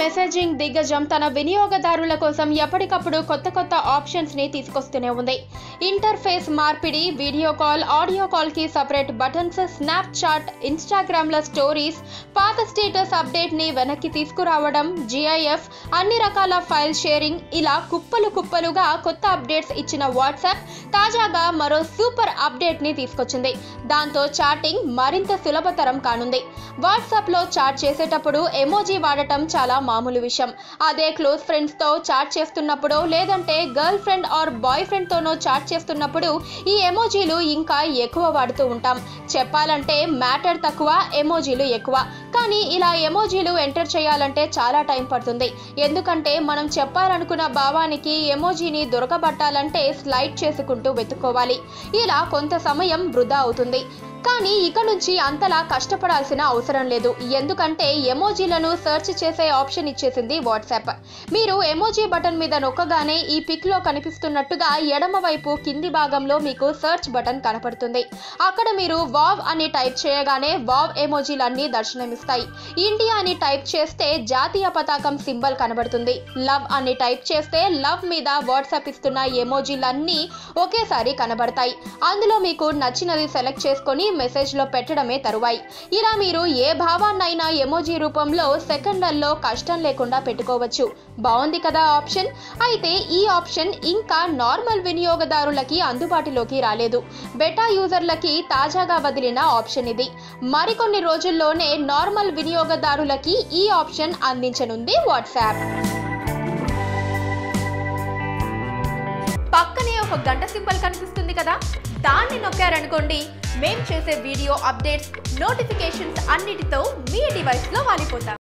Messaging దిగ్గజం తన వినియోగదారుల కోసం ఎప్పటికప్పుడు కొత్త ఆప్షన్స్ ని తీసుకొస్తూనే ఉంది. ఇంటర్ఫేస్ మార్పిడి, వీడియో కాల్, ఆడియో కాల్ కి సెపరేట్ బటన్స్, స్నాప్చాట్, ఇన్స్టాగ్రామ్ ల స్టోరీస్, పాత స్టేటస్ అప్డేట్ ని వెనక్కి తీసుకురావడం, జిఐఎఫ్, అన్ని రకాల ఫైల్ షేరింగ్, ఇలా కుప్పలుగా కొత్త అప్డేట్స్ ఇచ్చిన వాట్సాప్ తాజాగా మరో సూపర్ అప్డేట్ ని తీసుకొచ్చింది. దాంతో చాటింగ్ మరింత సులభతరం కానుంది. వాట్సాప్ లో చాట్ చేసేటప్పుడు ఎమోజీ వాడటం చాలా మామూలు విషయం. అదే క్లోజ్ ఫ్రెండ్స్ తో చాట్ చేస్తున్నప్పుడు, లేదంటే girlfriend or boyfriend తోనో చాట్ చేస్తున్నప్పుడు ఈ ఎమోజీలు ఇంకా ఎక్కువ వాడుతూ ఉంటాం. చెప్పాలంటే మ్యాటర్ తక్కువ, ఎమోజీలు ఎక్కువ. కానీ ఇలా ఎమోజీలు ఎంటర్ చేయాలంటే చాలా టైం పడుతుంది. ఎందుకంటే మనం చెప్పాలనుకున్న భావానికి ఎమోజీని దొరకబట్టాలంటే స్లైడ్ చేసుకుంటూ వెతుక్కోవాలి. ఇలా కొంత సమయం వృధా అవుతుంది. కానీ ఇక నుంచి అంతలా కష్టపడాల్సిన అవసరం లేదు. ఎందుకంటే ఎమోజీలను సెర్చ్ చేసే ఆప్షన్ ఇచ్చేసింది వాట్సాప్. మీరు ఎమోజీ బటన్ మీద నొక్కగానే ఈ పిక్ లో కనిపిస్తున్నట్టుగా ఎడమ వైపు కింది భాగంలో మీకు సెర్చ్ బటన్ కనపడుతుంది. అక్కడ మీరు వావ్ అని టైప్ చేయగానే వావ్ ఎమోజీలన్నీ దర్శనమిస్తాయి. ఇండియా అని టైప్ చేస్తే జాతీయ పతాకం సింబల్ కనబడుతుంది. లవ్ అని టైప్ చేస్తే లవ్ మీద వాట్సాప్ ఇస్తున్న ఎమోజీలన్నీ ఒకేసారి కనబడతాయి. అందులో మీకు నచ్చినది సెలెక్ట్ చేసుకొని మెసేజ్ లో పెట్టడమే తరువాయి. ఇలా మీరు ఏ భావాన్నైనా ఎమోజీ రూపంలో సెకండ్లలో కష్టం లేకుండా పెట్టుకోవచ్చు. బాగుంది కదా ఆప్షన్. అయితే ఈ ఆప్షన్ ఇంకా నార్మల్ వినియోగదారులకి అందుబాటులోకి రాలేదు. బెటా యూజర్లకి తాజాగా వదిలిన ఆప్షన్ ఇది. మరికొన్ని రోజుల్లోనే నార్మల్ వినియోగదారులకి ఈ ఆప్షన్ అందించనుంది వాట్సాప్. పక్కనే ఒక గంట సింబల్ కనిపిస్తుంది కదా, దాన్ని నొక్కారనుకోండి, మేం చేసే వీడియో అప్డేట్స్, నోటిఫికేషన్స్ అన్నిటితో మీ డివైస్లో వాలిపోతాం.